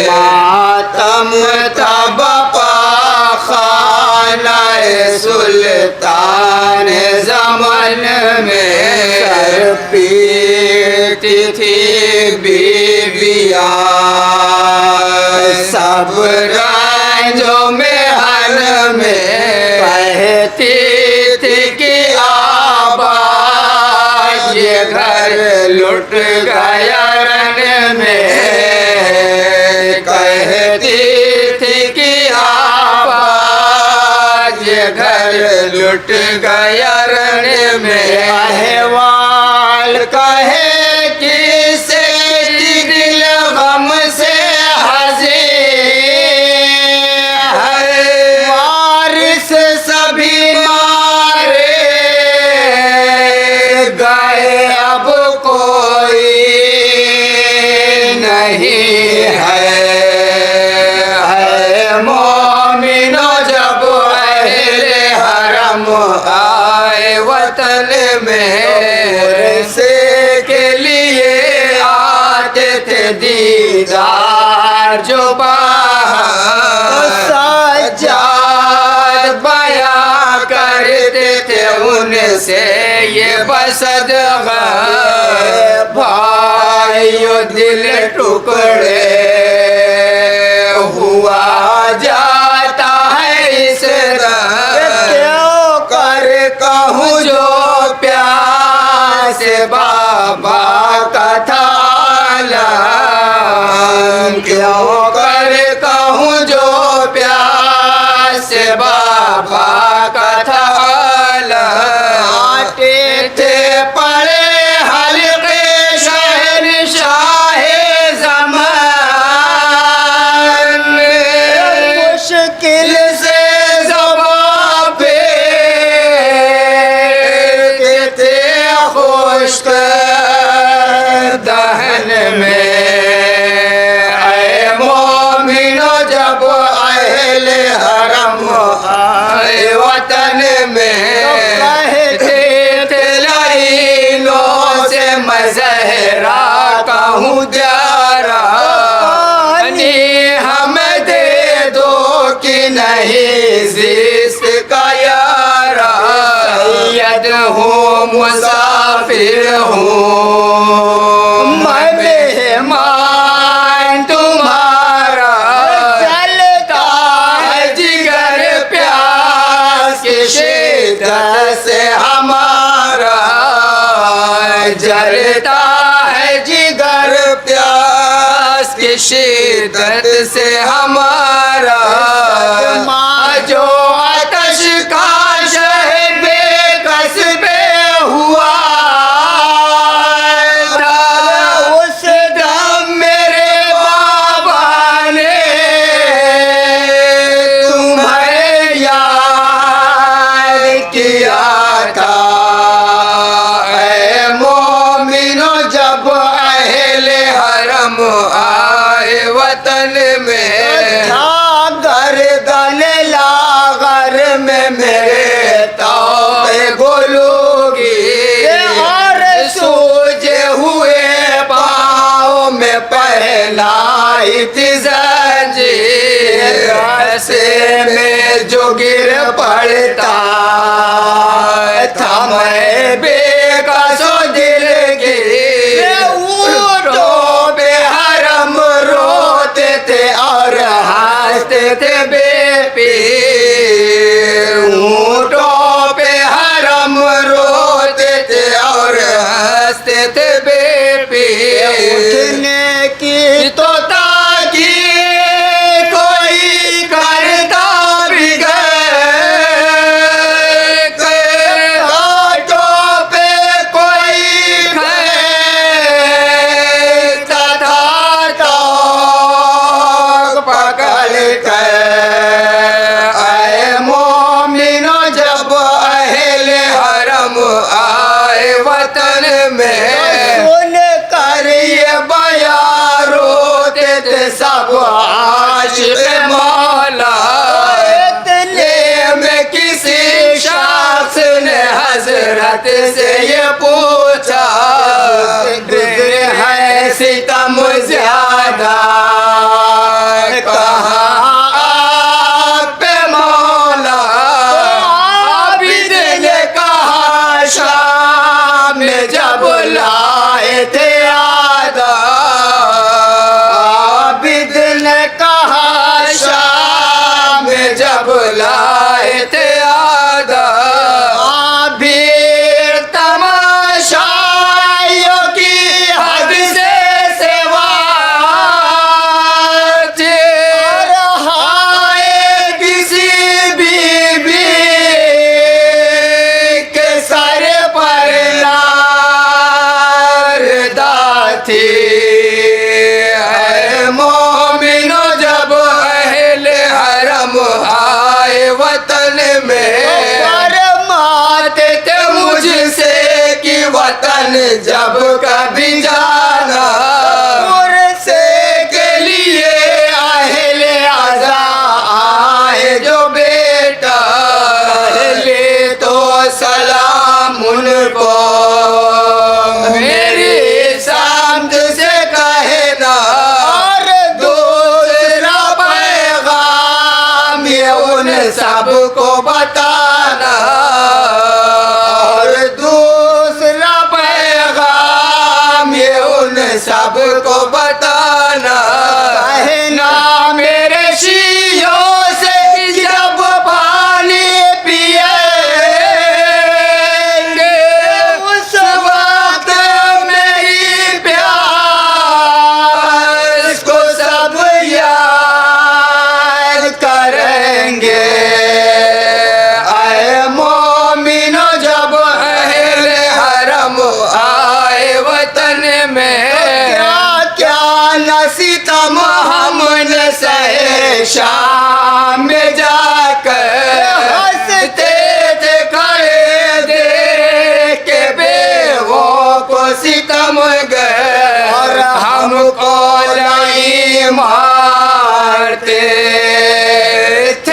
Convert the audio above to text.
मातम तब खाना सुल्तान ज़मान में सर पीटी थी बीबियाँ सब राजों में हर में कहती थी कि आबाद ये घर लुट गया रन में कहती थी कि आबाद ये घर लुट गया रन में अहवाल कहे किसे दिल गम से सभी मारे गए अब कोई नहीं है मोमिनो जब अहले हरम आए वतन में से के लिए आते थे दीदार जो उनसे ये बसद भाइयों दिल टुकड़े हुआ जाता है इस क्यों कर कहूँ जो प्यास बाबा का थाला क्यों कर कहूँ जो प्यास बाबा का थाला आटे थे पड़े हल्के शहनशाह ज़मान मुश्किल से ज़बान पे थे खुश्क दहन में ऐ मोमिनो जब अहले हरम आए वतन में ज़हरा कहूँ जारा हम दे दो कि नहीं जिस्त का यारा सैयद हूँ मुसाफिर हूँ मैं मेहमान तुम्हारा चलता है जिगर प्यास की शिद्दत से हमारा जलता है जिगर प्यास की शिद्दत से हमारा जो आतश का शहर बेकस पे हुआ था उस दम मेरे बाबा ने तुम्हें याद किया था आए वतन में गर्दन लागर में मेरे तौबे गोलूगी और सूजे हुए पाँव में पहनाई थी जंजीर ऐसे में जो गिर पड़ता था मैं बेकसो दिल की थे बेपीर ऊँटों पे हरम रोते थे और हंसते थे बेपीर उठने की तो ताकि कोई करता भी गए घाटों पे कोई खेता था तो पकड़ कर आए वतन में सुन कर ये बयां रोते थे सब आशिक़ मौला इतने में किसी शख्स ने हजरत से ये पूछा गुज़र है सितम ज़्यादा में जब लाए थे आबिद ने कहा शाम में जब लाए थे भीड़ तमाशाइयों की हद से सेवा हाय किसी बीबी के सर पर नारदा थी। मोमिनो जब अहले हरम आए वतन में फरमाते थे मुझसे कि वतन जब कभी जाना उर्से के लिए अहले आजा आए जो बेटा ले तो सलाम उनको मेरी शामत से कहना और दूसरा पैगाम ये उन सबको बताना और दूसरा पैगाम ये उन सबको बताना कहना मेरे शियों से जब पानी पिएंगे उस वक्त मेरी प्यास को सब याद करेंगे। आए मोमिनो जब अहले हरम आए वतन में क्या क्या न सितम हमने सहे शाम में जाकर हंसते थे खड़े देख के बेवों को सितम गए और हमको नहीं मारते थे।